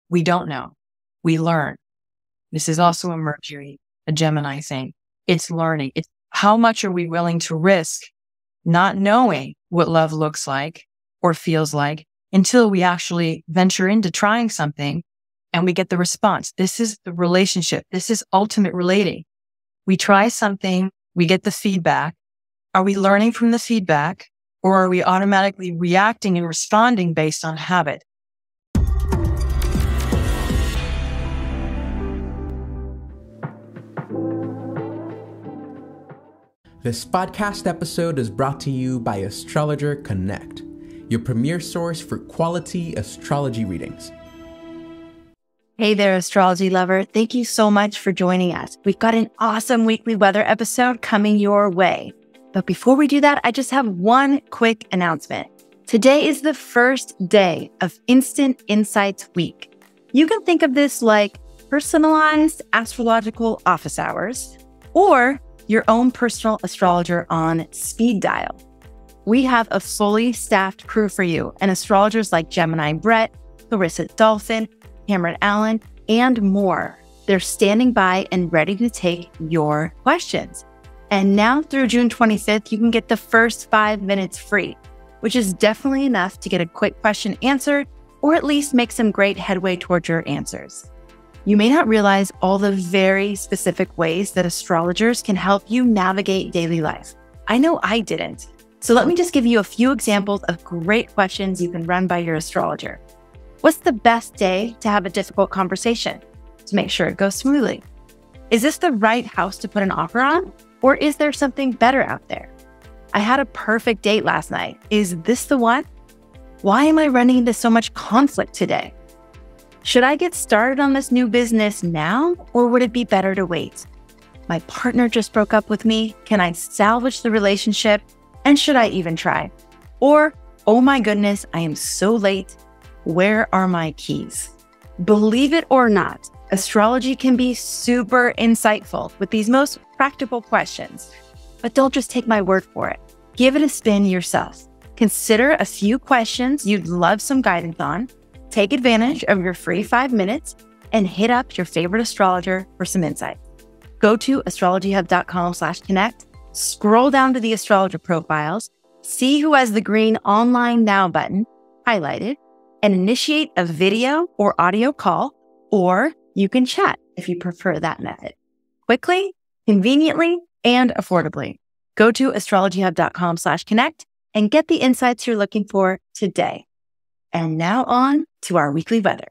We don't know. We learn. This is also a Mercury, a Gemini thing. It's learning. It's how much are we willing to risk not knowing what love looks like or feels like until we actually venture into trying something and we get the response. This is the relationship. This is ultimate relating. We try something, we get the feedback. Are we learning from the feedback, or are we automatically reacting and responding based on habit? This podcast episode is brought to you by Astrologer Connect, your premier source for quality astrology readings. Hey there, astrology lover. Thank you so much for joining us. We've got an awesome weekly weather episode coming your way. But before we do that, I just have one quick announcement. Today is the first day of Instant Insights Week. You can think of this like personalized astrological office hours or your own personal astrologer on speed dial. We have a fully staffed crew for you, and astrologers like Gemini Brett, Clarissa Dolphin, Cameron Allen, and more. They're standing by and ready to take your questions. And now through June 25th, you can get the first 5 minutes free, which is definitely enough to get a quick question answered or at least make some great headway towards your answers. You may not realize all the very specific ways that astrologers can help you navigate daily life. I know I didn't. So let me just give you a few examples of great questions you can run by your astrologer. What's the best day to have a difficult conversation to make sure it goes smoothly? Is this the right house to put an offer on? Or is there something better out there? I had a perfect date last night. Is this the one? Why am I running into so much conflict today? Should I get started on this new business now, or would it be better to wait? My partner just broke up with me. Can I salvage the relationship? And should I even try? Or, oh my goodness, I am so late. Where are my keys? Believe it or not, astrology can be super insightful with these most practical questions. But don't just take my word for it. Give it a spin yourself. Consider a few questions you'd love some guidance on. Take advantage of your free 5 minutes and hit up your favorite astrologer for some insight. Go to astrologyhub.com/connect, scroll down to the astrologer profiles, see who has the green online now button highlighted, and initiate a video or audio call, or you can chat if you prefer that method. Quickly, conveniently, and affordably. Go to astrologyhub.com/connect and get the insights you're looking for today. And now on to our weekly weather.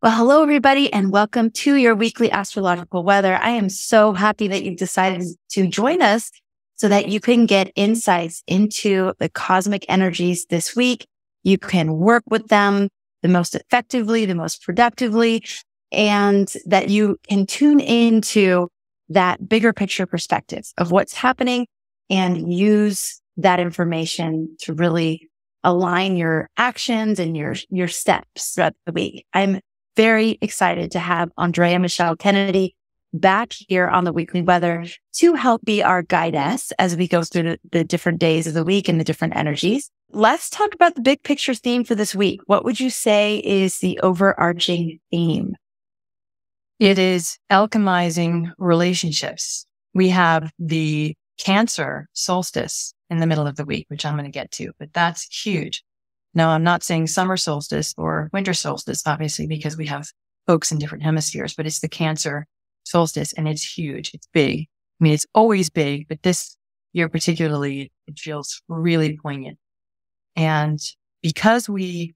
Well, hello, everybody, and welcome to your weekly astrological weather. I am so happy that you've decided to join us so that you can get insights into the cosmic energies this week. You can work with them the most effectively, the most productively, and that you can tune into that bigger picture perspective of what's happening and use that information to really align your actions and your steps throughout the week. I'm very excited to have Andrea Michelle Kennedy back here on the weekly weather to help be our guidess as we go through the different days of the week and the different energies. Let's talk about the big picture theme for this week. What would you say is the overarching theme? It is alchemizing relationships. We have the Cancer Solstice in the middle of the week, which I'm going to get to, but that's huge. Now, I'm not saying summer solstice or winter solstice, obviously, because we have folks in different hemispheres, but it's the Cancer Solstice, and it's huge. It's big. I mean, it's always big, but this year particularly, it feels really poignant. And because we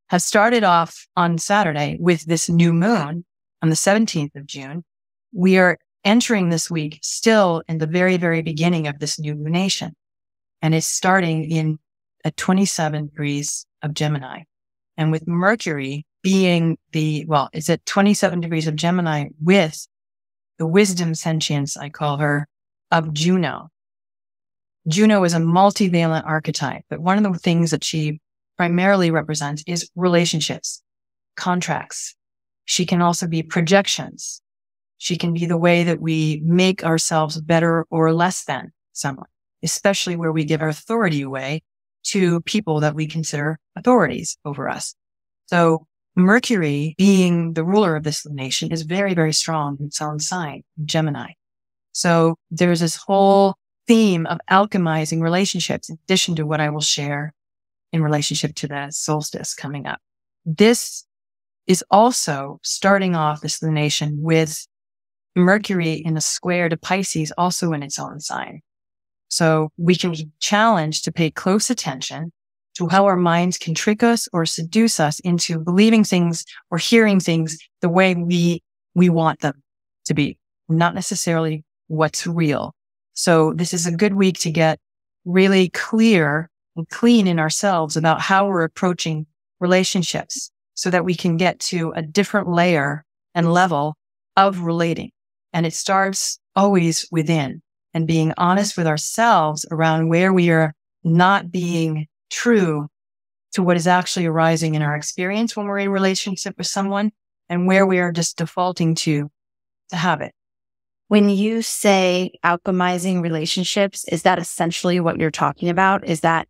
have started off on Saturday with this new moon on the 17th of June, we are entering this week still in the very, very beginning of this new lunation. And it's starting at 27 degrees of Gemini. And with Mercury being it's at 27 degrees of Gemini with the wisdom sentience, I call her, of Juno. Juno is a multivalent archetype, but one of the things that she primarily represents is relationships, contracts. She can also be projections. She can be the way that we make ourselves better or less than someone, especially where we give our authority away to people that we consider authorities over us. So Mercury, being the ruler of this lunation, is very, very strong in its own sign, Gemini. So there's this whole theme of alchemizing relationships, in addition to what I will share in relationship to the solstice coming up. This is also starting off this lunation with Mercury in a square to Pisces, also in its own sign. So we can be challenged to pay close attention to how our minds can trick us or seduce us into believing things or hearing things the way we want them to be, not necessarily what's real. So this is a good week to get really clear and clean in ourselves about how we're approaching relationships so that we can get to a different layer and level of relating. And it starts always within, and being honest with ourselves around where we are not being true to what is actually arising in our experience when we're in a relationship with someone, and where we are just defaulting to habit. When you say alchemizing relationships, is that essentially what you're talking about? Is that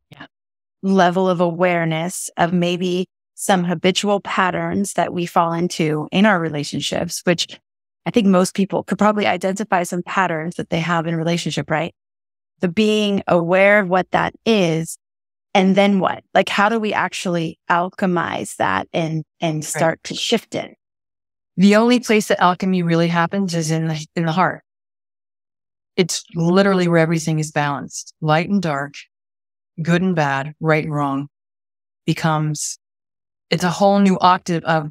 level of awareness of maybe some habitual patterns that we fall into in our relationships, which I think most people could probably identify some patterns that they have in a relationship, right? The being aware of what that is, and then what? Like, how do we actually alchemize that and start to shift it? The only place that alchemy really happens is in the heart. It's literally where everything is balanced. Light and dark, good and bad, right and wrong it's a whole new octave of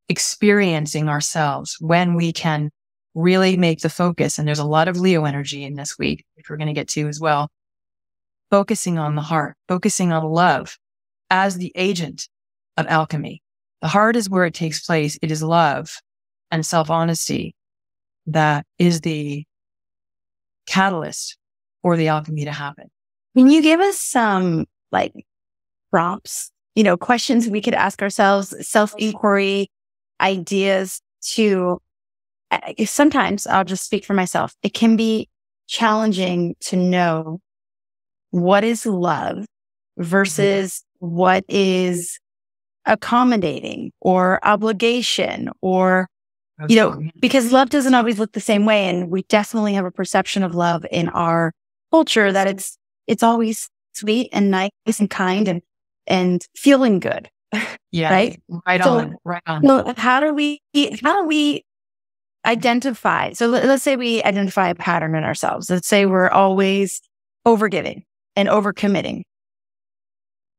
experiencing ourselves when we can really make the focus. And there's a lot of Leo energy in this week, which we're going to get to as well. Focusing on the heart, focusing on love as the agent of alchemy. The heart is where it takes place. It is love and self-honesty that is the catalyst for the alchemy to happen. Can you give us some prompts, questions we could ask ourselves, self-inquiry, ideas to, sometimes I'll just speak for myself. It can be challenging to know what is love versus what is accommodating or obligation, or, because love doesn't always look the same way. And we definitely have a perception of love in our culture that it's always sweet and nice and kind and feeling good. Yeah. Right. Right on. So how do we identify? So let's say we identify a pattern in ourselves. Let's say we're always overgiving and overcommitting.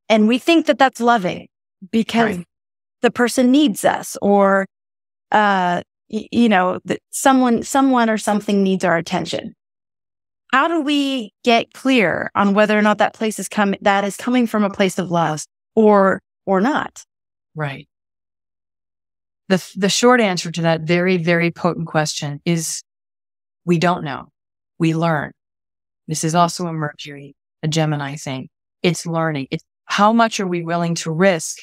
And we think that that's loving because the person needs us, or, that someone or something needs our attention. How do we get clear on whether or not that is coming from a place of love or not? Right. The short answer to that very, very potent question is we don't know. We learn. This is also a Mercury, a Gemini thing. It's learning. It's how much are we willing to risk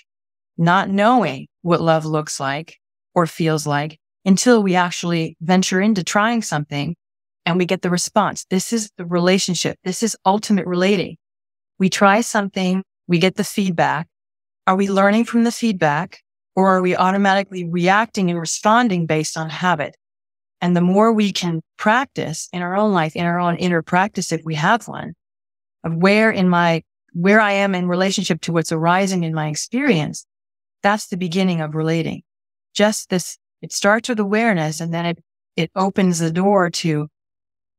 not knowing what love looks like or feels like until we actually venture into trying something and we get the response. This is the relationship. This is ultimate relating. We try something, we get the feedback. Are we learning from the feedback, or are we automatically reacting and responding based on habit? And the more we can practice in our own life, in our own inner practice, if we have one, of where I am in relationship to what's arising in my experience, that's the beginning of relating. Just this, it starts with awareness, and then it opens the door to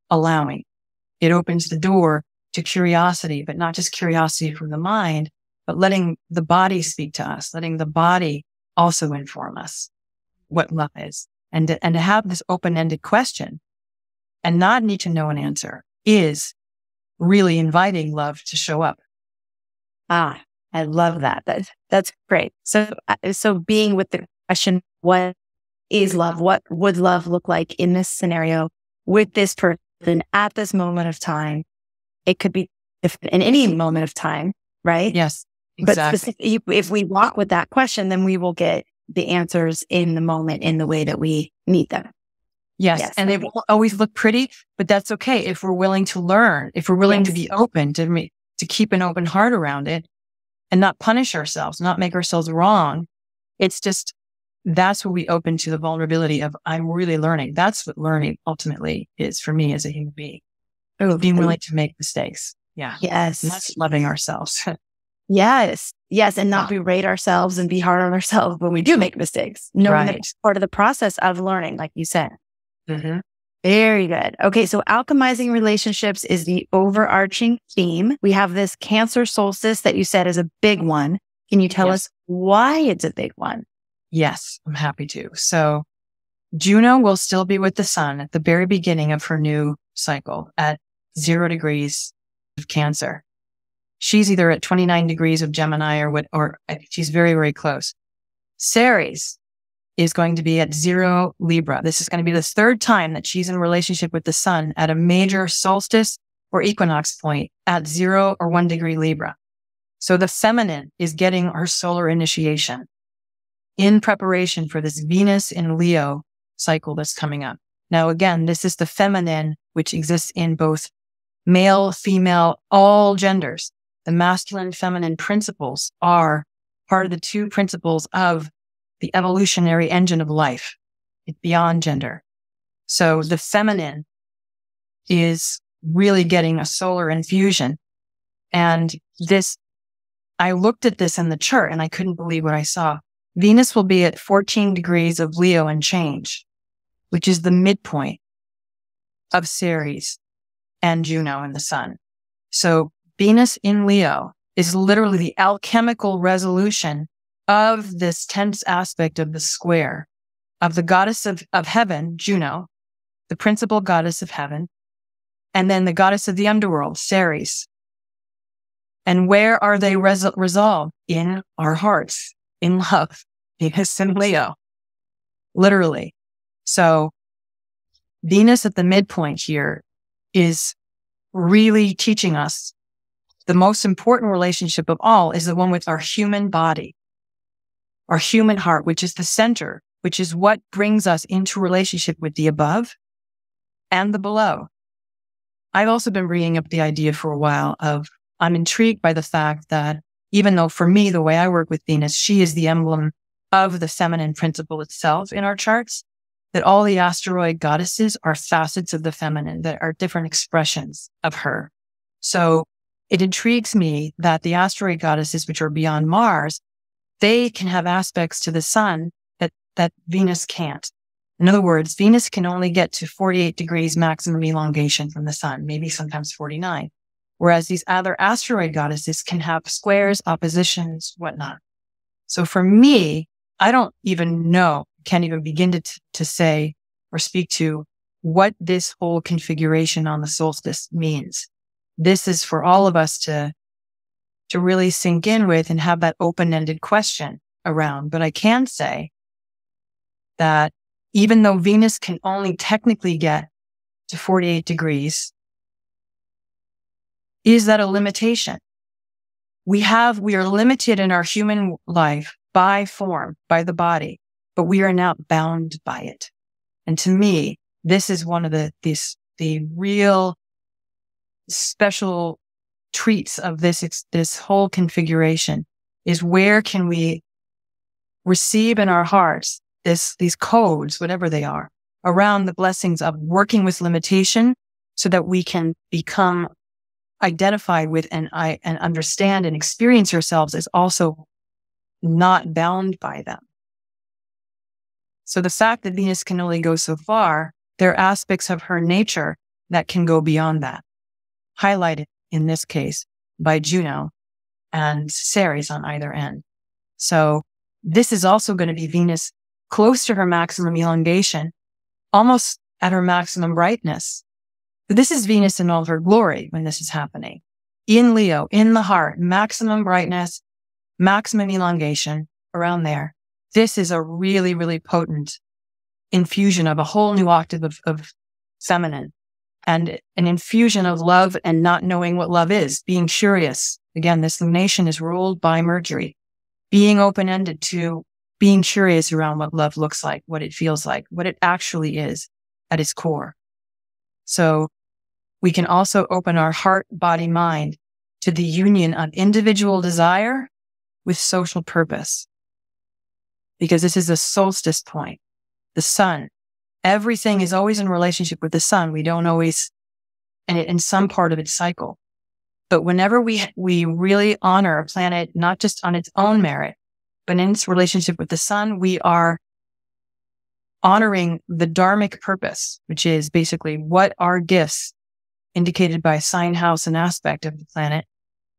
allowing. It opens the door to curiosity, but not just curiosity from the mind, but letting the body speak to us, letting the body also inform us what love is. And to have this open-ended question and not need to know an answer is really inviting love to show up. I love that. That's great. So being with the question, what is love? What would love look like in this scenario with this person at this moment of time? It could be in any moment of time, right? Yes, exactly. But if we walk with that question, then we will get the answers in the moment in the way that we need them. Yes. And they won't always look pretty, but that's okay. If we're willing to learn, if we're willing to be open, to keep an open heart around it and not punish ourselves, not make ourselves wrong it's just, that's what we open to the vulnerability of, I'm really learning. That's what learning ultimately is for me as a human being. Being willing to make mistakes. Yeah. Yes. And that's loving ourselves. Yes. Yes. And not berate ourselves and be hard on ourselves when we do make mistakes. Knowing that it's part of the process of learning, like you said. Mm-hmm. Very good. Okay. So alchemizing relationships is the overarching theme. We have this Cancer Solstice that you said is a big one. Can you tell us why it's a big one? Yes, I'm happy to. So Juno will still be with the sun at the very beginning of her new cycle at 0 degrees of Cancer. She's either at 29 degrees of Gemini or I think she's very, very close. Ceres is going to be at 0 Libra. This is going to be the third time that she's in relationship with the sun at a major solstice or equinox point at 0 or 1 degree Libra. So the feminine is getting her solar initiation in preparation for this Venus in Leo cycle that's coming up. Now, again, this is the feminine, which exists in both male, female, all genders. The masculine and feminine principles are part of the two principles of the evolutionary engine of life. It's beyond gender. So the feminine is really getting a solar infusion. And this, I looked at this in the chart and I couldn't believe what I saw. Venus will be at 14 degrees of Leo and change, which is the midpoint of Ceres and Juno and the sun. So Venus in Leo is literally the alchemical resolution of this tense aspect of the square of the goddess of heaven, Juno, the principal goddess of heaven, and then the goddess of the underworld, Ceres. And where are they resolved? In our hearts, in love, Venus in Leo, literally. So Venus at the midpoint here is really teaching us the most important relationship of all is the one with our human body, our human heart, which is the center, which is what brings us into relationship with the above and the below. I've also been bringing up the idea for a while of, I'm intrigued by the fact that even though for me, the way I work with Venus, she is the emblem of the feminine principle itself in our charts, that all the asteroid goddesses are facets of the feminine that are different expressions of her. So it intrigues me that the asteroid goddesses, which are beyond Mars, they can have aspects to the sun that Venus can't. In other words, Venus can only get to 48 degrees maximum elongation from the sun, maybe sometimes 49. Whereas these other asteroid goddesses can have squares, oppositions, whatnot. So for me, I don't even know, can't even begin to say or speak to what this whole configuration on the solstice means. This is for all of us to really sink in with and have that open-ended question around. But I can say that even though Venus can only technically get to 48 degrees, is that a limitation? We are limited in our human life by form, by the body, but we are not bound by it. And to me, this is one of the real special treats of this whole configuration is where can we receive in our hearts these codes, whatever they are, around the blessings of working with limitation so that we can become identified with and understand and experience ourselves as also not bound by them. So the fact that Venus can only go so far, there are aspects of her nature that can go beyond that, highlighted in this case by Juno and Ceres on either end. So this is also going to be Venus close to her maximum elongation, almost at her maximum brightness. But this is Venus in all her glory when this is happening. In Leo, in the heart, maximum brightness, maximum elongation, around there. This is a really, really potent infusion of a whole new octave of feminine and an infusion of love and not knowing what love is, being curious. Again, this lunation is ruled by Mercury, being open-ended to being curious around what love looks like, what it feels like, what it actually is at its core. So we can also open our heart, body, mind to the union of individual desire with social purpose. because this is a solstice point. The sun, everything is always in relationship with the sun. We don't always, and in some part of its cycle. But whenever we really honor a planet, not just on its own merit, but in its relationship with the sun, we are honoring the dharmic purpose, which is basically what our gifts, indicated by sign, house, and aspect of the planet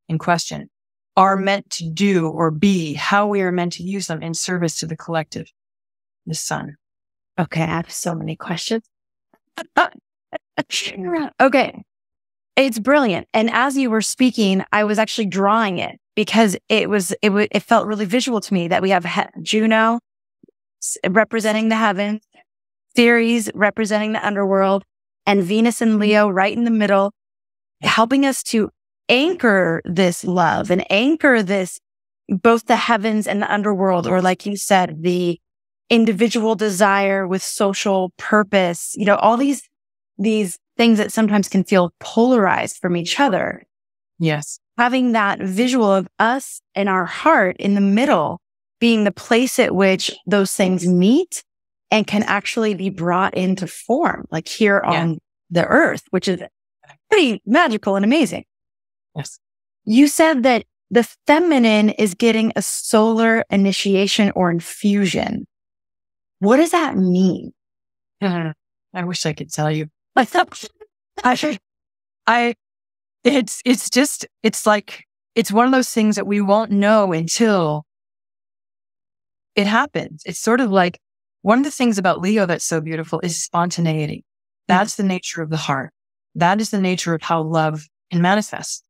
in question, are meant to do or be, how we are meant to use them in service to the collective, the sun. Okay, I have so many questions. Okay, it's brilliant. And as you were speaking, I was actually drawing it because it felt really visual to me that we have Juno representing the heavens, Ceres representing the underworld, and Venus and Leo right in the middle, helping us to anchor this love and anchor this, both the heavens and the underworld, or like you said, the individual desire with social purpose, all these things that sometimes can feel polarized from each other. Yes. Having that visual of us and our heart in the middle being the place at which those things meet and can actually be brought into form, like here on the earth, which is pretty magical and amazing. Yes. You said that the feminine is getting a solar initiation or infusion. What does that mean? I wish I could tell you. It's one of those things that we won't know until it happens. It's sort of like one of the things about Leo that's so beautiful is spontaneity. That's the nature of the heart. That is the nature of how love can manifest.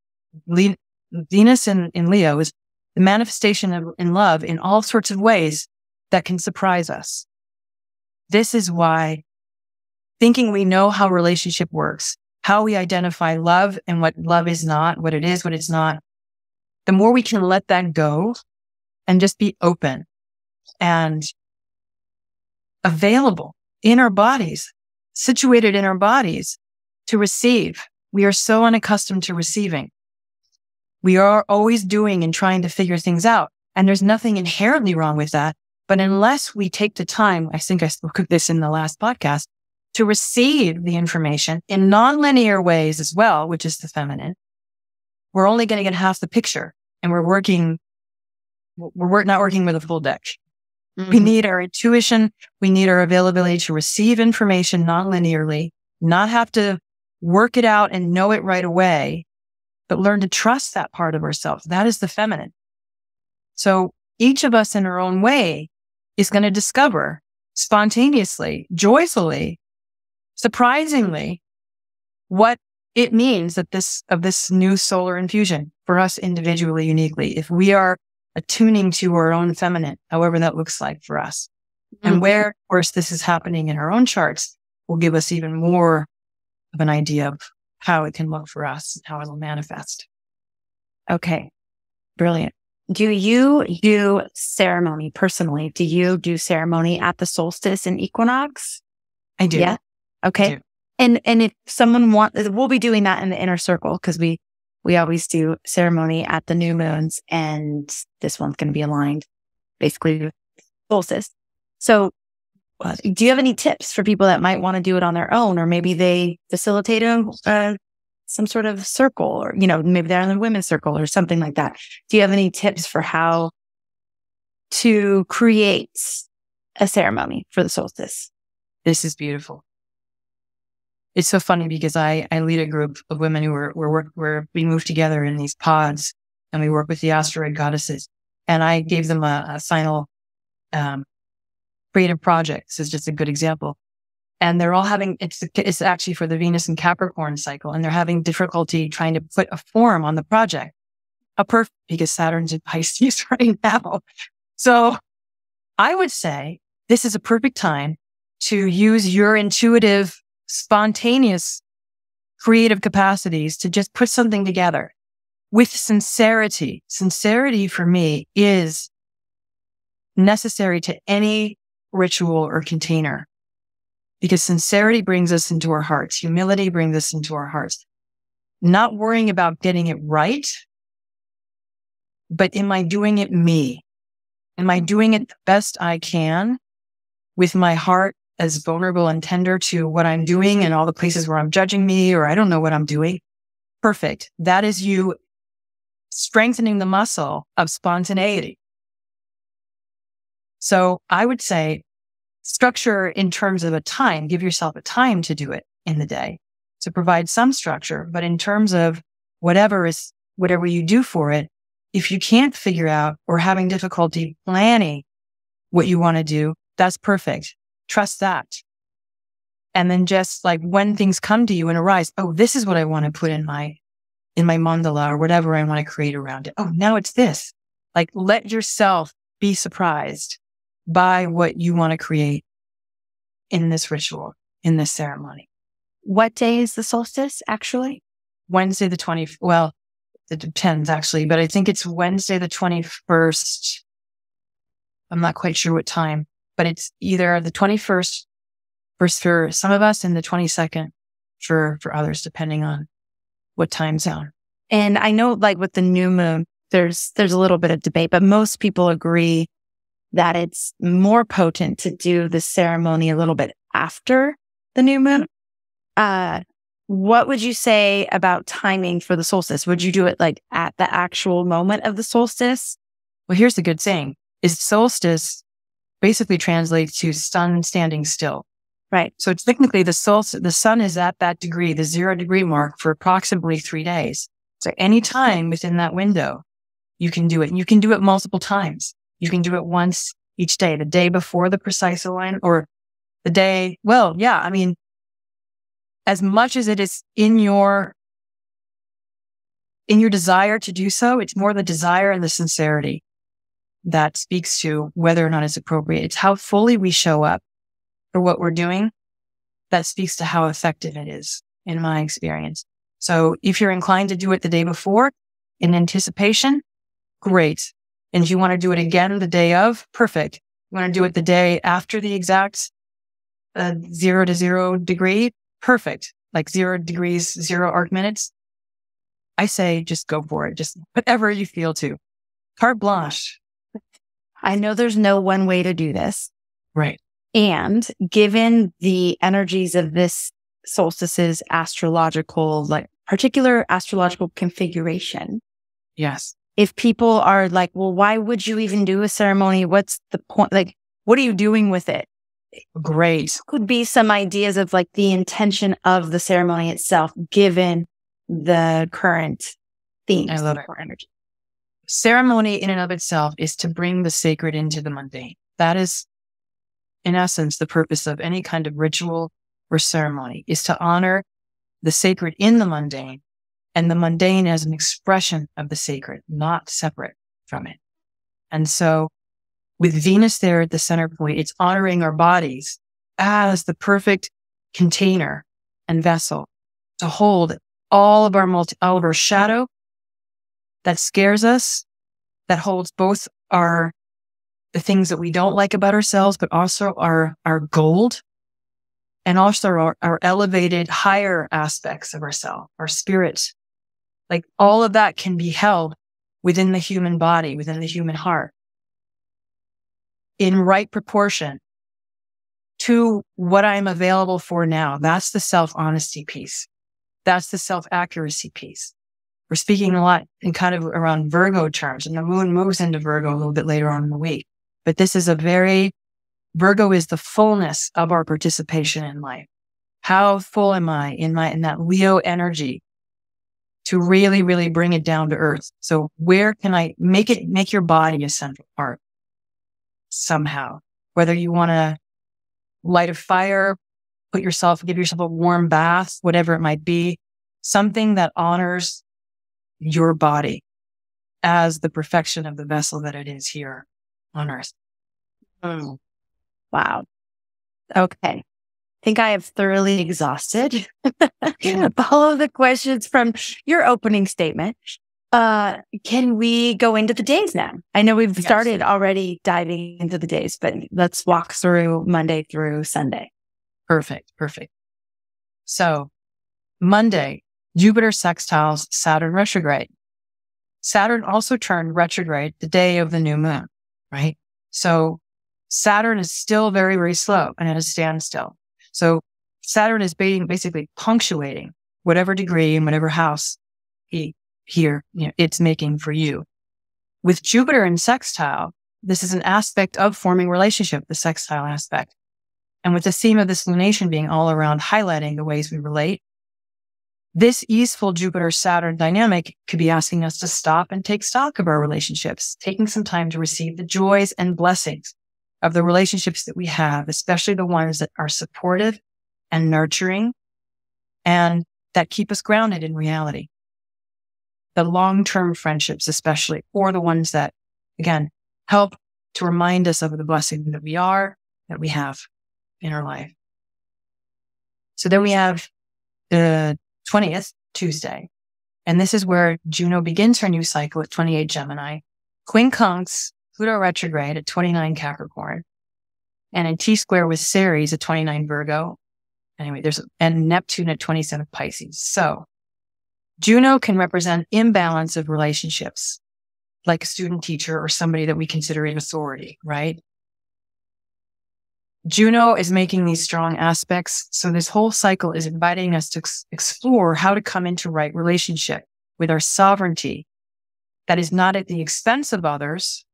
Venus in Leo is the manifestation in love in all sorts of ways that can surprise us. This is why thinking we know how relationship works, how we identify love and what love is not, what it is, what it's not, the more we can let that go and just be open and available in our bodies, situated in our bodies to receive. We are so unaccustomed to receiving. We are always doing and trying to figure things out. And there's nothing inherently wrong with that. But unless we take the time, I think I spoke of this in the last podcast, to receive the information in nonlinear ways as well, which is the feminine, we're only going to get half the picture. And we're not working with a full deck. Mm-hmm. We need our intuition. We need our availability to receive information nonlinearly, not have to work it out and know it right away, but learn to trust that part of ourselves. That is the feminine. So each of us in our own way is going to discover spontaneously, joyfully, surprisingly, what it means that this new solar infusion for us individually, uniquely, if we are attuning to our own feminine, however that looks like for us. Mm-hmm. And where, of course, this is happening in our own charts will give us even more of an idea of how it can look for us and how it'll manifest. Okay. Brilliant. Do you do ceremony personally? Do you do ceremony at the solstice and equinox? I do. Yeah. Okay. Do. And if someone we'll be doing that in the inner circle because we always do ceremony at the new moons, and this one's going to be aligned basically with solstice. So do you have any tips for people that might want to do it on their own, or maybe they facilitate some sort of circle, or, maybe they're in the women's circle or something like that. Do you have any tips for how to create a ceremony for the solstice? This is beautiful. It's so funny because I lead a group of women where we move together in these pods and we work with the asteroid goddesses. And I gave them a final creative project. This is just a good example. And they're all having, it's actually for the Venus and Capricorn cycle, and they're having difficulty trying to put a form on the project. Because Saturn's in Pisces right now. So I would say this is a perfect time to use your intuitive, spontaneous, creative capacities to just put something together with sincerity. Sincerity for me is necessary to any ritual or container, because sincerity brings us into our hearts. Humility brings us into our hearts. Not worrying about getting it right, but am I doing it me? Am I doing it the best I can with my heart as vulnerable and tender to what I'm doing and all the places where I'm judging me or I don't know what I'm doing? Perfect. That is you strengthening the muscle of spontaneity. So I would say structure in terms of a time, give yourself a time to do it in the day to provide some structure. But in terms of whatever you do for it, if you can't figure out or having difficulty planning what you want to do, that's perfect. Trust that. And then just like when things come to you and arise, oh, this is what I want to put in my mandala or whatever I want to create around it. Oh, now it's this. Like let yourself be surprised by what you want to create in this ritual, in this ceremony. What day is the solstice actually? Wednesday the 20th. Well, it depends actually, but I think it's Wednesday the 21st. I'm not quite sure what time, but it's either the 21st for some of us and the 22nd for others, depending on what time zone. And I know like with the new moon, there's a little bit of debate, but most people agree that it's more potent to do the ceremony a little bit after the new moon. What would you say about timing for the solstice? Would you do it like at the actual moment of the solstice? Well, here's the good thing is solstice basically translates to sun standing still. Right. So it's technically the sun is at that degree, the 0 degree mark for approximately 3 days. So any time within that window, you can do it. And you can do it multiple times. You can do it once each day, the day before the precise alignment or the day. Well, yeah, I mean, as much as it is in your desire to do so, it's more the desire and the sincerity that speaks to whether or not it's appropriate. It's how fully we show up for what we're doing that speaks to how effective it is, in my experience. So if you're inclined to do it the day before in anticipation, great. And if you want to do it again the day of, perfect. You want to do it the day after the exact 0 to 0 degree, perfect. Like 0 degrees, 0 arc minutes. I say just go for it. Just whatever you feel to. Carte blanche. I know there's no one way to do this. Right. And given the energies of this solstice's astrological, like particular astrological configuration. Yes. If people are like, well, why would you even do a ceremony? What's the point? Like, what are you doing with it? Great. Could be some ideas of like the intention of the ceremony itself, given the current themes. I love it. Energy. Ceremony in and of itself is to bring the sacred into the mundane. That is, in essence, the purpose of any kind of ritual or ceremony is to honor the sacred in the mundane and the mundane as an expression of the sacred, not separate from it. And so with Venus there at the center point, it's honoring our bodies as the perfect container and vessel to hold all of our shadow that scares us, that holds both the things that we don't like about ourselves, but also our gold, and also our elevated higher aspects of ourselves, our spirit. Like all of that can be held within the human body, within the human heart, in right proportion to what I'm available for now. That's the self-honesty piece. That's the self-accuracy piece. We're speaking a lot in kind of around Virgo terms, and the moon moves into Virgo a little bit later on in the week. But this is Virgo is the fullness of our participation in life. How full am I in that Leo energy to really, really bring it down to earth? So where can I make your body a central part somehow? Whether you want to light a fire, give yourself a warm bath, whatever it might be, something that honors your body as the perfection of the vessel that it is here on earth. Wow. Okay. I think I have thoroughly exhausted all of the questions from your opening statement. Can we go into the days now? I know we've started already diving into the days, but let's walk through Monday through Sunday. Perfect. So Monday, Jupiter sextiles Saturn retrograde. Saturn also turned retrograde the day of the new moon, right? So Saturn is still very, very slow and at a standstill. So Saturn is basically punctuating whatever degree and whatever house it's making for you. With Jupiter in sextile, this is an aspect of forming relationship, the sextile aspect. And with the theme of this lunation being all around highlighting the ways we relate, this easeful Jupiter-Saturn dynamic could be asking us to stop and take stock of our relationships, taking some time to receive the joys and blessings of the relationships that we have, especially the ones that are supportive and nurturing and that keep us grounded in reality. The long-term friendships, especially, or the ones that, again, help to remind us of the blessing that we have in our life. So then we have the 20th, Tuesday. And this is where Juno begins her new cycle at 28 Gemini, quincunx Pluto retrograde at 29 Capricorn, and in T-square with Ceres at 29 Virgo. Anyway, and Neptune at 27 Pisces. So Juno can represent imbalance of relationships, like a student teacher or somebody that we consider an authority, right? Juno is making these strong aspects. So this whole cycle is inviting us to explore how to come into right relationship with our sovereignty that is not at the expense of others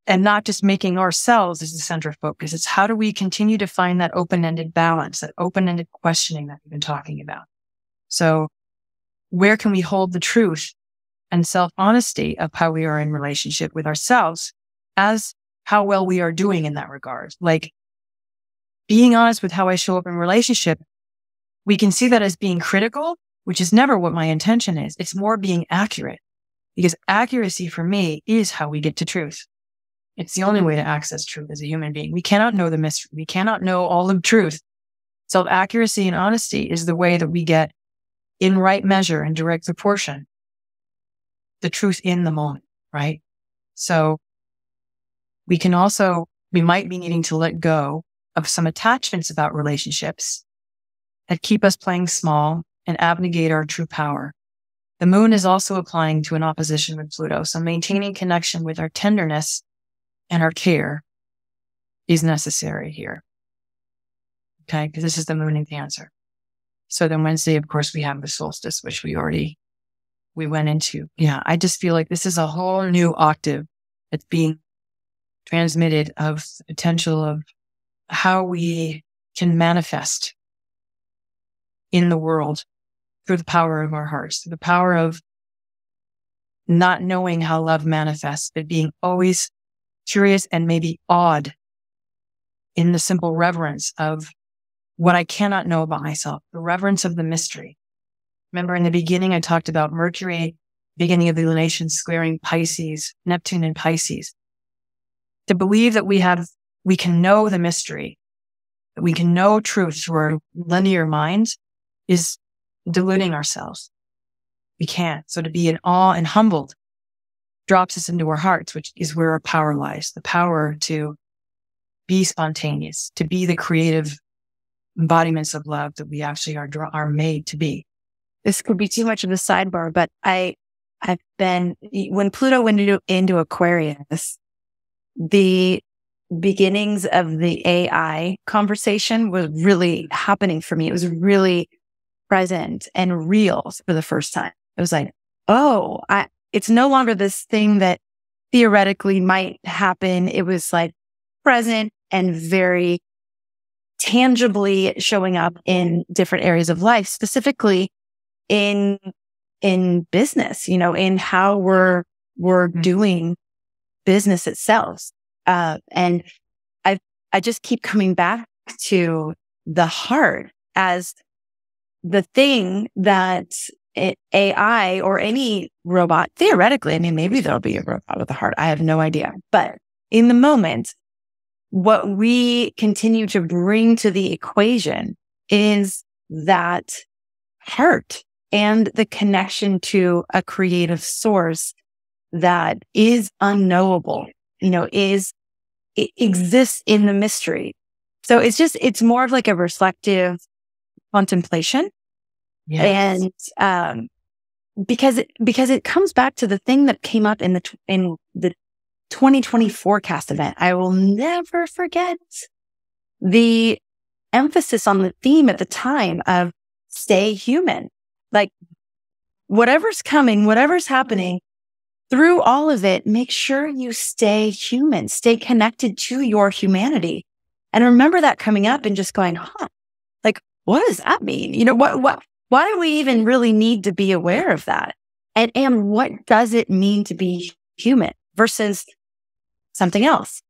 and not just making ourselves as the center of focus. It's how do we continue to find that open-ended balance, that open-ended questioning that we've been talking about. So where can we hold the truth and self-honesty of how we are in relationship with ourselves as how well we are doing in that regard? Like being honest with how I show up in relationship, we can see that as being critical, which is never what my intention is. It's more being accurate, because accuracy for me is how we get to truth. It's the only way to access truth as a human being. We cannot know the mystery. We cannot know all of truth. Self-accuracy and honesty is the way that we get in right measure and direct proportion the truth in the moment, right? So we might be needing to let go of some attachments about relationships that keep us playing small and abnegate our true power. The moon is also applying to an opposition with Pluto. So maintaining connection with our tenderness and our care is necessary here. Okay. Because this is the moon in Cancer. So then Wednesday, of course, we have the solstice, which we went into. Yeah. I just feel like this is a whole new octave that's being transmitted of the potential of how we can manifest in the world through the power of our hearts, through the power of not knowing how love manifests, but being always curious and maybe awed in the simple reverence of what I cannot know about myself, the reverence of the mystery. Remember in the beginning, I talked about Mercury, beginning of the lunation, squaring Pisces, Neptune and Pisces. To believe that we can know the mystery, that we can know truth through our linear minds is deluding ourselves. We can't. So to be in awe and humbled drops us into our hearts, which is where our power lies. The power to be spontaneous, to be the creative embodiments of love that we actually are made to be. This could be too much of a sidebar, but when Pluto went into Aquarius, the beginnings of the AI conversation was really happening for me. It was really present and real for the first time. It was like, it's no longer this thing that theoretically might happen. It was like present and very tangibly showing up in different areas of life, specifically in business, in how we're doing business itself. And I just keep coming back to the heart as the thing that AI or any robot, theoretically, maybe there'll be a robot with a heart. I have no idea. But in the moment, what we continue to bring to the equation is that heart and the connection to a creative source that is unknowable, it exists in the mystery. So it's more of like a reflective contemplation. Yes. And because it comes back to the thing that came up in the 2020 forecast event, I will never forget the emphasis on the theme at the time of stay human. Like, whatever's coming, whatever's happening, through all of it, make sure you stay human, stay connected to your humanity. And I remember that coming up and just going, like, what does that mean? You know, why do we even really need to be aware of that? And what does it mean to be human versus something else?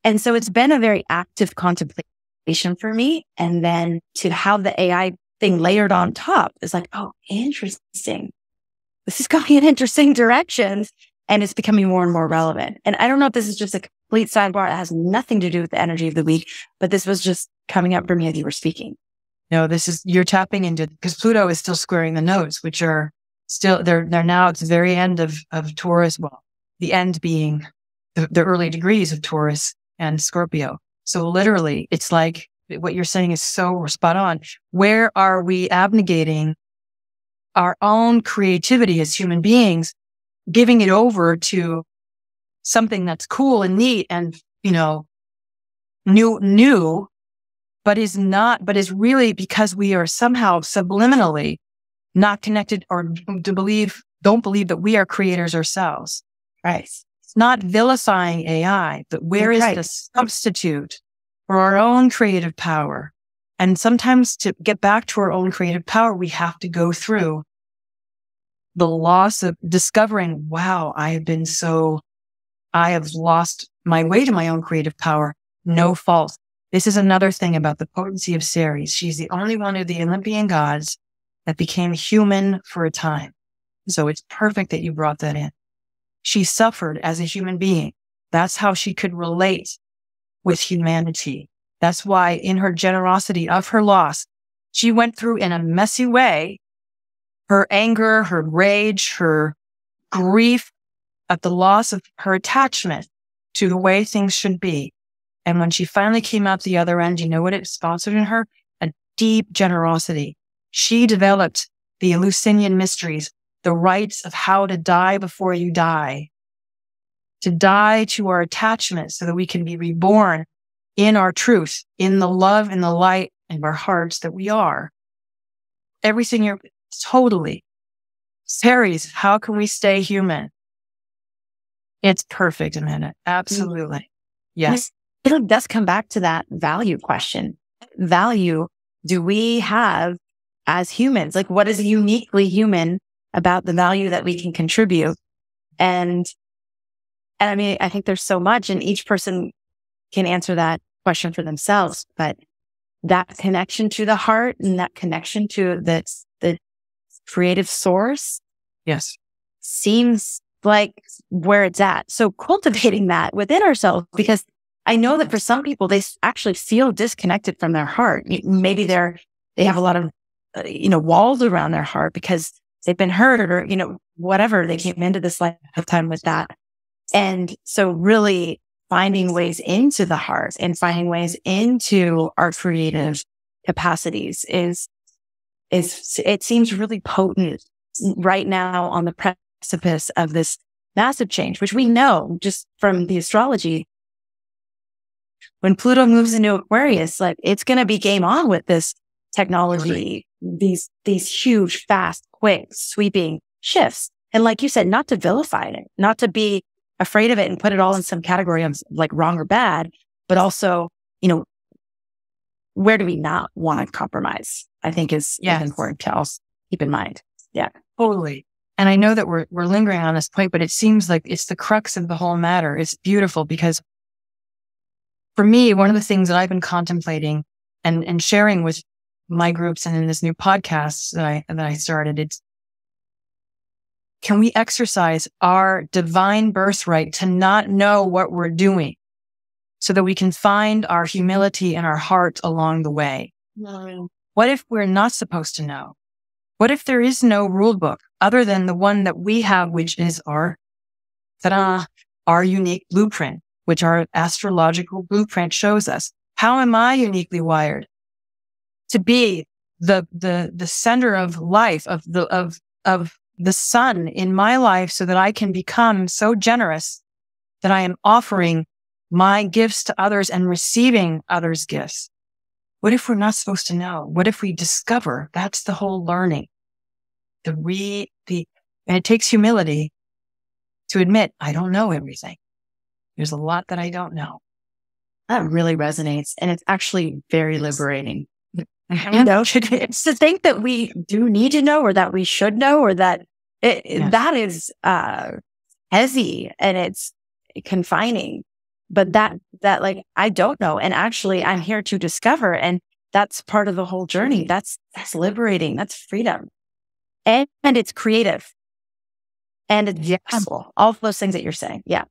And so it's been a very active contemplation for me. And then to have the AI thing layered on top is like, oh, interesting. This is going in interesting directions, and it's becoming more and more relevant. And I don't know if this is just a complete sidebar that has nothing to do with the energy of the week, but this was just coming up for me as you were speaking. No, you're tapping into, because Pluto is still squaring the nodes, which are still, they're now at the very end of Taurus. Well, the end being the early degrees of Taurus and Scorpio. So literally, it's like what you're saying is so spot on. Where are we abnegating our own creativity as human beings, giving it over to something that's cool and neat and, new, but is really because we are somehow subliminally not connected or don't believe that we are creators ourselves. Right. It's not vilifying AI, but where is the substitute for our own creative power? And sometimes to get back to our own creative power, we have to go through the loss of discovering, wow, I have lost my way to my own creative power. No fault. This is another thing about the potency of Ceres. She's the only one of the Olympian gods that became human for a time. So it's perfect that you brought that in. She suffered as a human being. That's how she could relate with humanity. That's why in her generosity of her loss, she went through in a messy way her anger, her rage, her grief at the loss of her attachment to the way things should be. And when she finally came out the other end, you know what it sponsored in her? A deep generosity. She developed the Eleusinian mysteries, the rites of how to die before you die, to die to our attachment so that we can be reborn in our truth, in the love and the light of our hearts that we are. Everything you're totally. Ceres, how can we stay human? It's perfect, Amanda. Absolutely. Yes. It does come back to that value question. Value do we have as humans? Like, what is uniquely human about the value that we can contribute? And I mean, I think there's so much, and each person can answer that question for themselves, but that connection to the heart and that connection to the creative source. Yes. Seems like where it's at. So cultivating that within ourselves, because I know that for some people, they actually feel disconnected from their heart. Maybe they have a lot of, walls around their heart because they've been hurt or, whatever. They came into this lifetime with that. And so really finding ways into the heart and finding ways into our creative capacities is it seems really potent right now on the precipice of this massive change, which we know just from the astrology. When Pluto moves into Aquarius, like, it's going to be game on with this technology, these huge, fast, quick, sweeping shifts. And like you said, not to vilify it, not to be afraid of it and put it all in some category of like wrong or bad, but also, where do we not want to compromise? I think is important to also keep in mind. Yeah, totally. And I know that we're lingering on this point, but it seems like it's the crux of the whole matter. It's beautiful because for me, one of the things that I've been contemplating and sharing with my groups and in this new podcast that I started, it's, can we exercise our divine birthright to not know what we're doing so that we can find our humility and our heart along the way? What if we're not supposed to know? What if there is no rule book other than the one that we have, which is our unique blueprint, which our astrological blueprint shows us? How am I uniquely wired to be the center of life, of the sun in my life, so that I can become so generous that I am offering my gifts to others and receiving others' gifts? What if we're not supposed to know? What if we discover? That's the whole learning. And it takes humility to admit, I don't know everything. There's a lot that I don't know. That really resonates. And it's actually very liberating. It's to think that we do need to know, or that we should know, or that that is heavy and it's confining. But that like, I don't know. And actually I'm here to discover. And that's part of the whole journey. That's liberating. That's freedom. And it's creative. And it's humble. All of those things that you're saying. Yeah.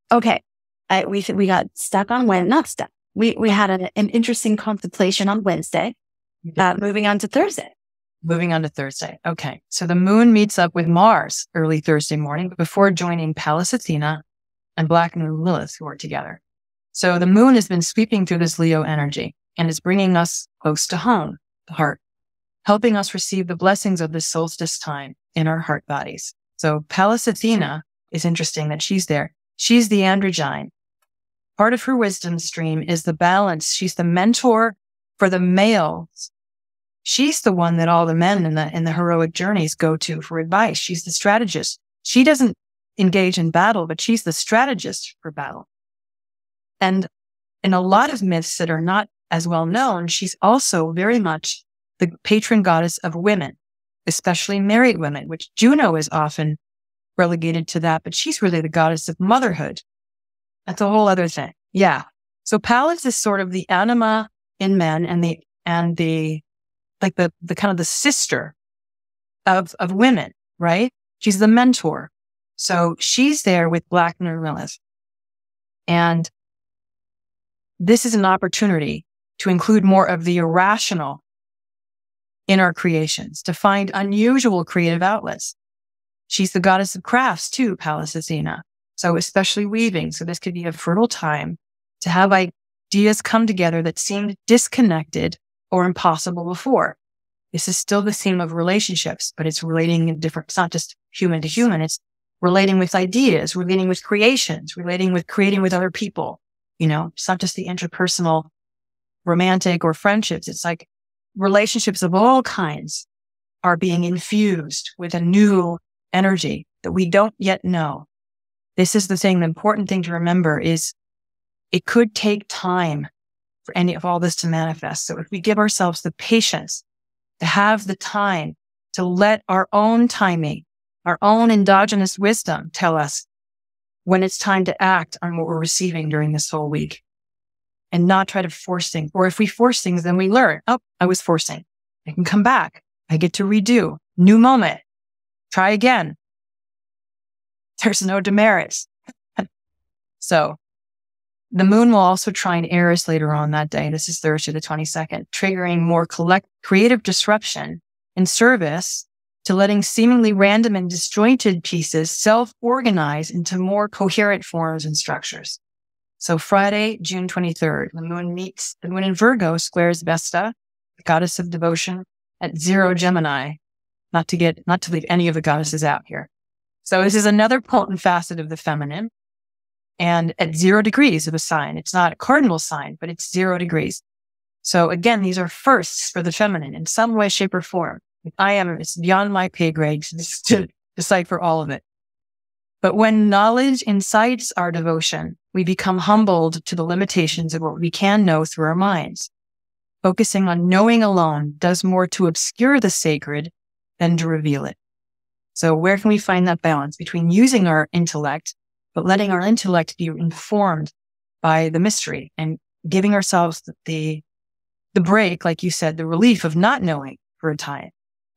Okay. We got stuck on not stuck. We had an interesting contemplation on Wednesday. Moving on to Thursday. Okay. So the moon meets up with Mars early Thursday morning before joining Pallas Athena and Black Moon Lilith, who are together. So the moon has been sweeping through this Leo energy and is bringing us close to home, the heart, helping us receive the blessings of this solstice time in our heart bodies. So Pallas Athena is interesting that she's there. She's the androgyne. Part of her wisdom stream is the balance. She's the mentor for the males. She's the one that all the men in the heroic journeys go to for advice. She's the strategist. She doesn't engage in battle, but she's the strategist for battle. And in a lot of myths that are not as well known, she's also very much the patron goddess of women, especially married women, which Juno is often relegated to that, but she's really the goddess of motherhood. That's a whole other thing. Yeah. So Pallas is sort of the anima in men and the kind of the sister of women, right? She's the mentor. So she's there with Black Moon Lilith. And this is an opportunity to include more of the irrational in our creations, to find unusual creative outlets. She's the goddess of crafts too, Pallas Athena. So especially weaving. So this could be a fertile time to have ideas come together that seemed disconnected or impossible before. This is still the theme of relationships, but it's relating in different, it's not just human to human. It's relating with ideas, relating with creations, relating with creating with other people. It's not just the interpersonal romantic or friendships. It's like relationships of all kinds are being infused with a new energy that we don't yet know. This is the thing, the important thing to remember is it could take time for any of all this to manifest. So if we give ourselves the patience to have the time to let our own timing, our own endogenous wisdom tell us when it's time to act on what we're receiving during this whole week and not try to force things. Or if we force things, then we learn, oh, I was forcing. I can come back. I get to redo. New moment. Try again. There's no demerits. So the moon will also trine Eris later on that day. This is Thursday, the 22nd, triggering more creative disruption in service to letting seemingly random and disjointed pieces self-organize into more coherent forms and structures. So Friday, June 23rd, the moon in Virgo squares Vesta, the goddess of devotion, at 0 Gemini. Not to leave any of the goddesses out here. So this is another potent facet of the feminine. And at 0 degrees of a sign, it's not a cardinal sign, but it's 0 degrees. So again, these are firsts for the feminine in some way, shape, or form. It's beyond my pay grade to decipher all of it. But when knowledge incites our devotion, we become humbled to the limitations of what we can know through our minds. Focusing on knowing alone does more to obscure the sacred than to reveal it. So where can we find that balance between using our intellect, but letting our intellect be informed by the mystery and giving ourselves the break, like you said, the relief of not knowing for a time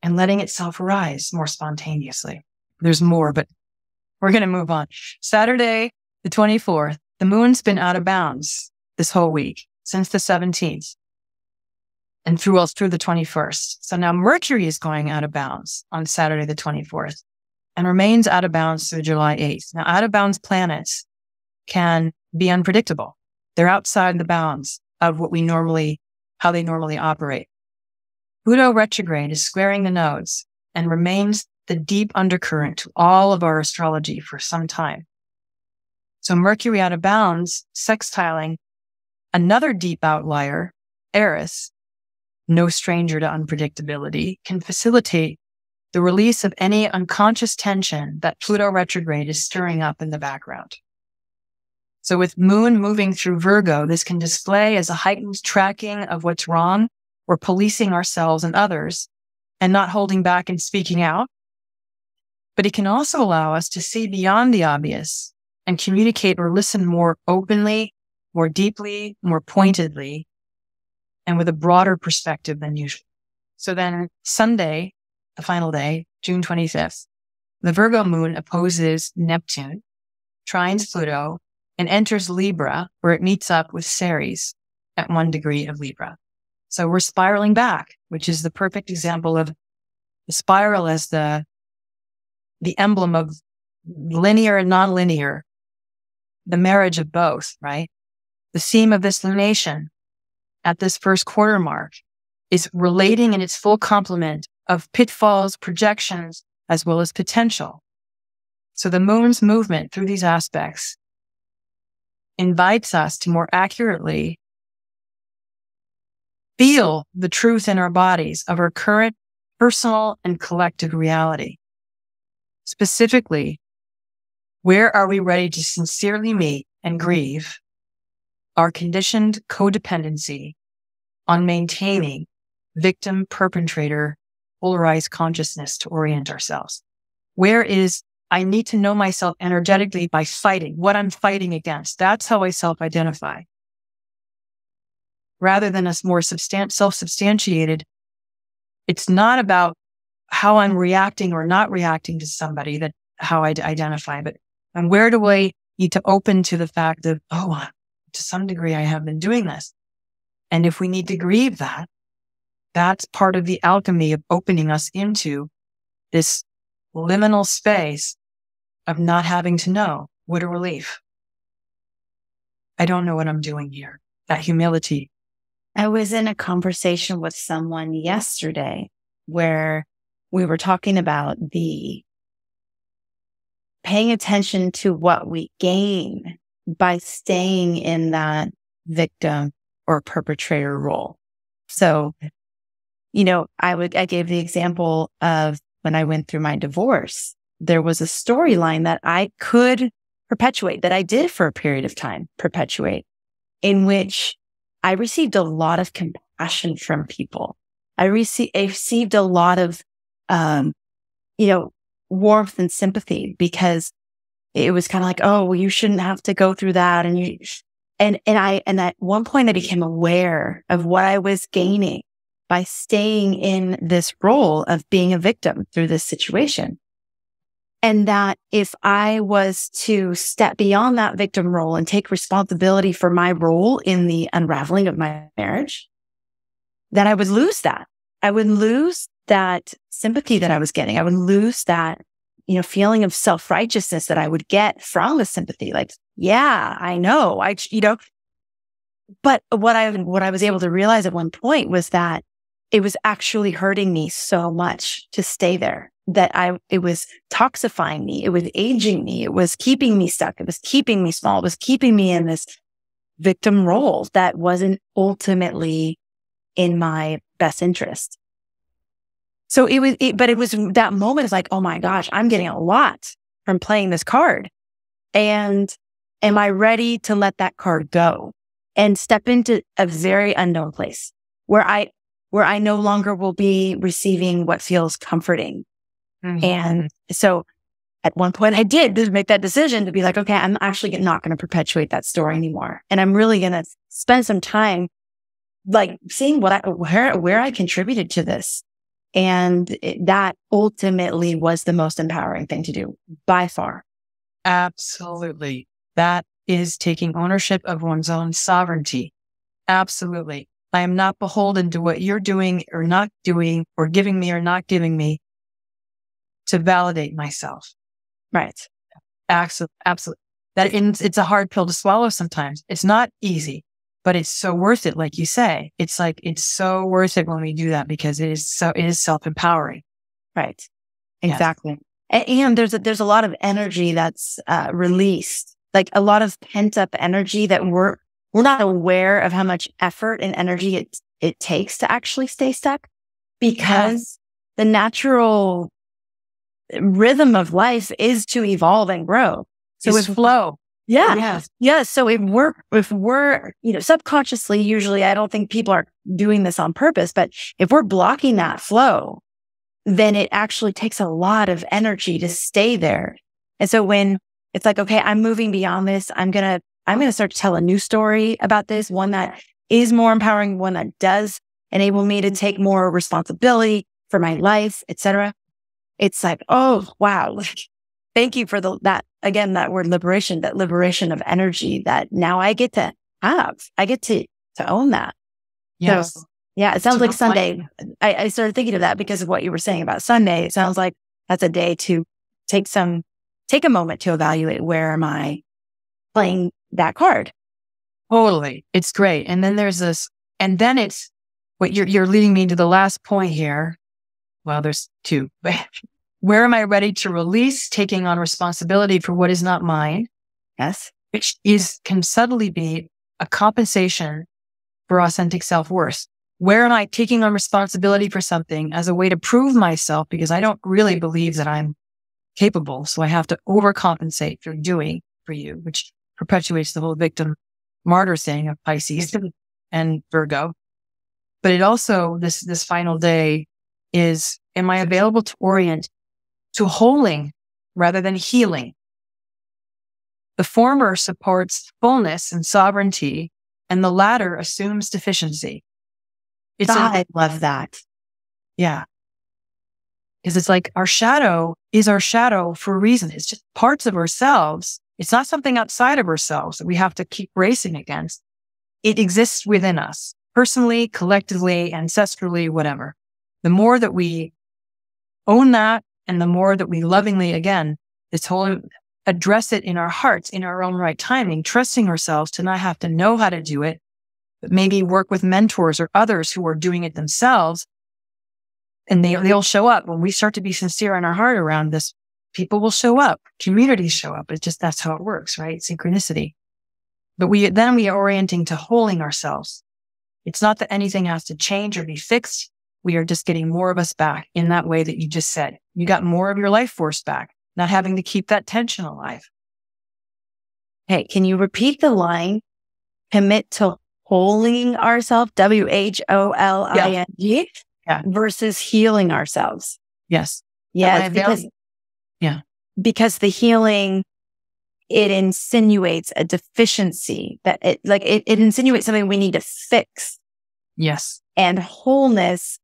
and letting itself arise more spontaneously. There's more, but we're going to move on. Saturday, the 24th, the moon's been out of bounds this whole week since the 17th. And through the 21st. So now Mercury is going out of bounds on Saturday, the 24th, and remains out of bounds through July 8th. Now, out of bounds planets can be unpredictable. They're outside the bounds of how they normally operate. Pluto retrograde is squaring the nodes and remains the deep undercurrent to all of our astrology for some time. So Mercury out of bounds, sextiling another deep outlier, Eris, no stranger to unpredictability, can facilitate the release of any unconscious tension that Pluto retrograde is stirring up in the background. So with Moon moving through Virgo, this can display as a heightened tracking of what's wrong or policing ourselves and others and not holding back and speaking out. But it can also allow us to see beyond the obvious and communicate or listen more openly, more deeply, more pointedly, and with a broader perspective than usual. So then Sunday, the final day, June 25th, the Virgo moon opposes Neptune, trines Pluto, and enters Libra, where it meets up with Ceres at 1 degree of Libra. So we're spiraling back, which is the perfect example of the spiral as the emblem of linear and nonlinear, the marriage of both, right? The theme of this lunation at this first quarter mark is relating in its full complement of pitfalls, projections, as well as potential. So the moon's movement through these aspects invites us to more accurately feel the truth in our bodies of our current personal and collective reality. Specifically, where are we ready to sincerely meet and grieve our conditioned codependency on maintaining victim-perpetrator polarized consciousness to orient ourselves? Where is I need to know myself energetically by fighting what I'm fighting against? That's how I self-identify. Rather than a more self-substantiated, it's not about how I'm reacting or not reacting to somebody, that how I identify, but and where do I need to open to the fact of, oh, to some degree I have been doing this. And if we need to grieve that, that's part of the alchemy of opening us into this liminal space of not having to know. What a relief. I don't know what I'm doing here. That humility. I was in a conversation with someone yesterday where we were talking about the paying attention to what we gain by staying in that victim or perpetrator role. So, I gave the example of when I went through my divorce, there was a storyline that I could perpetuate, that I did for a period of time perpetuate, in which I received a lot of compassion from people. I received a lot of, warmth and sympathy, because it was kind of like, oh, well, you shouldn't have to go through that. And at one point I became aware of what I was gaining by staying in this role of being a victim through this situation. And that if I was to step beyond that victim role and take responsibility for my role in the unraveling of my marriage, that I would lose that. I would lose that sympathy that I was getting. I would lose that, feeling of self-righteousness that I would get from the sympathy. Like, yeah, I know, but what I was able to realize at one point was that it was actually hurting me so much to stay there, that it was toxifying me. It was aging me. It was keeping me stuck. It was keeping me small. It was keeping me in this victim role that wasn't ultimately in my best interest. So it was that moment is like, oh my gosh, I'm getting a lot from playing this card. And am I ready to let that card go and step into a very unknown place where I no longer will be receiving what feels comforting? Mm-hmm. And so at one point I did just make that decision to be like, okay, I'm actually not going to perpetuate that story anymore. And I'm really going to spend some time like seeing where I contributed to this. And that ultimately was the most empowering thing to do by far. Absolutely. That is taking ownership of one's own sovereignty. Absolutely. I am not beholden to what you're doing or not doing, or giving me or not giving me to validate myself. Right. Absolutely. It's a hard pill to swallow sometimes. It's not easy, but it's so worth it. Like you say, it's so worth it when we do that, because it is self-empowering. Right. Exactly. Yes. And there's a lot of energy that's released like a lot of pent up energy that we're not aware of how much effort and energy it takes to actually stay stuck, because the natural rhythm of life is to evolve and grow. So it's flow. Yeah. Yes. Yeah. So if we're, subconsciously, usually I don't think people are doing this on purpose, but if we're blocking that flow, then it actually takes a lot of energy to stay there. And so when it's like, okay, I'm moving beyond this, I'm going to start to tell a new story about this, one that is more empowering, one that does enable me to take more responsibility for my life, etc. It's like, oh, wow. Thank you for that word liberation, that liberation of energy that now I get to have. I get to own that. Yes. So, yeah, it sounds like Sunday. I started thinking of that because of what you were saying about Sunday. It sounds like that's a day to take a moment to evaluate, where am I playing that card? Totally. It's great. And then there's this, and then it's what you're leading me to the last point here. Well, there's two. Where am I ready to release taking on responsibility for what is not mine? Yes. Which can subtly be a compensation for authentic self-worth. Where am I taking on responsibility for something as a way to prove myself, because I don't really believe that I'm capable. So I have to overcompensate for doing for you, which perpetuates the whole victim martyr thing of Pisces and Virgo. But it also, this final day is, am I available to orient to holding rather than healing? The former supports fullness and sovereignty, and the latter assumes deficiency. I love that. Yeah. Because it's like our shadow is our shadow for a reason. It's just parts of ourselves. It's not something outside of ourselves that we have to keep racing against. It exists within us, personally, collectively, ancestrally, whatever. The more that we own that, and the more that we lovingly, again, this whole address it in our hearts, in our own right timing, trusting ourselves to not have to know how to do it, but maybe work with mentors or others who are doing it themselves. And they'll show up. When we start to be sincere in our heart around this, people will show up, communities show up. It's just, that's how it works, right? Synchronicity. But we are orienting to holding ourselves. It's not that anything has to change or be fixed. We are just getting more of us back in that way that you just said. You got more of your life force back, not having to keep that tension alive. Hey, can you repeat the line? Commit to holding ourselves, WHOLING, versus healing ourselves. Yes. Yes, because the healing, it insinuates a deficiency, that it insinuates something we need to fix. Yes. And wholeness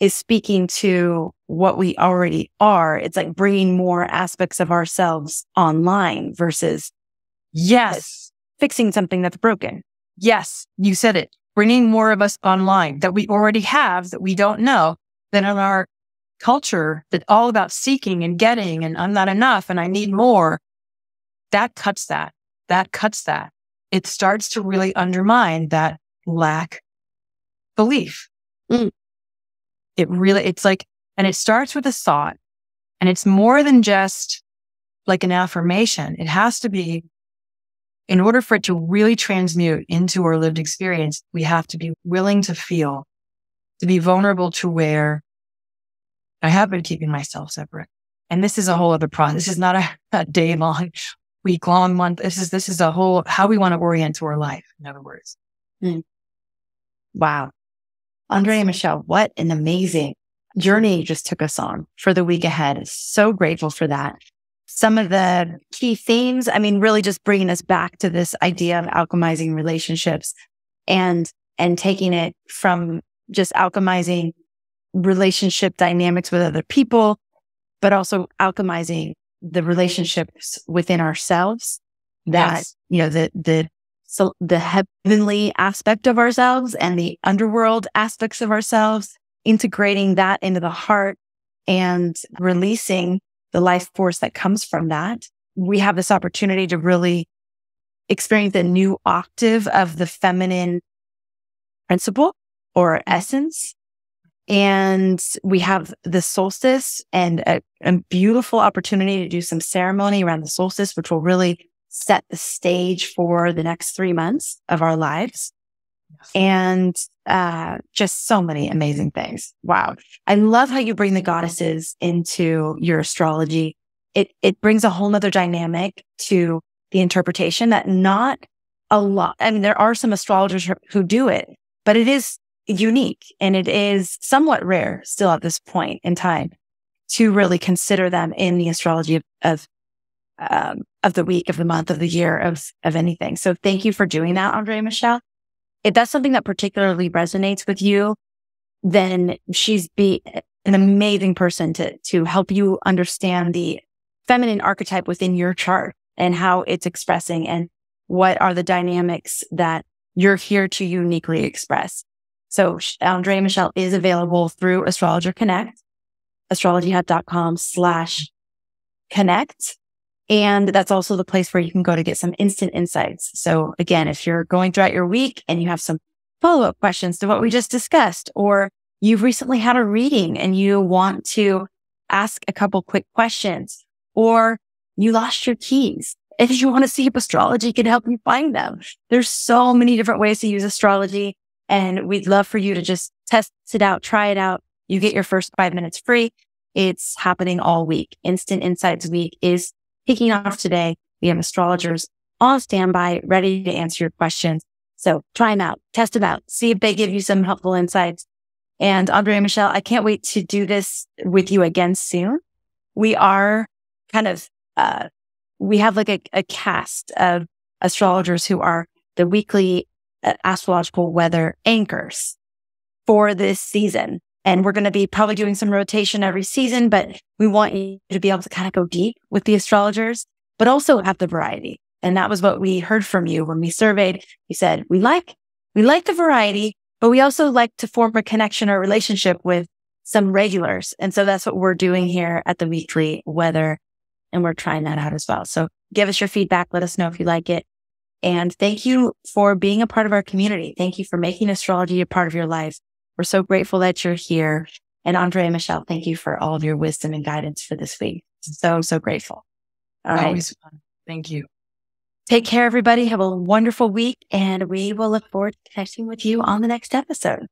is speaking to what we already are. It's like bringing more aspects of ourselves online versus fixing something that's broken. Yes, you said it. Bringing more of us online that we already have, that we don't know, that in our culture that's all about seeking and getting, and I'm not enough and I need more. That cuts that. It starts to really undermine that lack belief. It's like, and it starts with a thought, and it's more than just like an affirmation. It has to be, in order for it to really transmute into our lived experience, we have to be willing to feel, to be vulnerable to where I have been keeping myself separate. And this is a whole other process. This is not a day long, week long, month. This is a whole, how we want to orient to our life, in other words. Wow. Andrea Michelle, what an amazing journey you just took us on for the week ahead. So grateful for that. Some of the key themes, really just bringing us back to this idea of alchemizing relationships and taking it from just alchemizing relationship dynamics with other people, but also alchemizing the relationships within ourselves, that, the heavenly aspect of ourselves and the underworld aspects of ourselves, integrating that into the heart and releasing the life force that comes from that. We have this opportunity to really experience a new octave of the feminine principle or essence. And we have the solstice and a beautiful opportunity to do some ceremony around the solstice, which will really set the stage for the next 3 months of our lives. And just so many amazing things. Wow. I love how you bring the goddesses into your astrology. It brings a whole nother dynamic to the interpretation that not a lot. I mean, there are some astrologers who do it, but it is unique and it is somewhat rare still at this point in time to really consider them in the astrology of the week, of the month, of the year, of anything. So thank you for doing that, Andrea Michelle. If that's something that particularly resonates with you, then she's an amazing person to help you understand the feminine archetype within your chart and how it's expressing and what are the dynamics that you're here to uniquely express. So Andrea Michelle is available through Astrologer Connect, astrologyhut.com/connect. And that's also the place where you can go to get some instant insights. So again, if you're going throughout your week and you have some follow-up questions to what we just discussed, or you've recently had a reading and you want to ask a couple quick questions, or you lost your keys, if you want to see if astrology can help you find them, there's so many different ways to use astrology. And we'd love for you to just test it out, try it out. You get your first 5 minutes free. It's happening all week. Instant Insights Week is kicking off today. We have astrologers on standby, ready to answer your questions. So try them out, test them out, see if they give you some helpful insights. And Andrea Michelle, I can't wait to do this with you again soon. We are kind of, we have like a cast of astrologers who are the weekly astrological weather anchors for this season. And we're going to be probably doing some rotation every season, but we want you to be able to kind of go deep with the astrologers, but also have the variety. And that was what we heard from you when we surveyed. You said, we like the variety, but we also like to form a connection or relationship with some regulars. And so that's what we're doing here at the weekly weather. And we're trying that out as well. So give us your feedback. Let us know if you like it. And thank you for being a part of our community. Thank you for making astrology a part of your life. We're so grateful that you're here. And Andrea Michelle, thank you for all of your wisdom and guidance for this week. So grateful. All right. Always fun. Thank you. Take care, everybody. Have a wonderful week. And we will look forward to connecting with you on the next episode.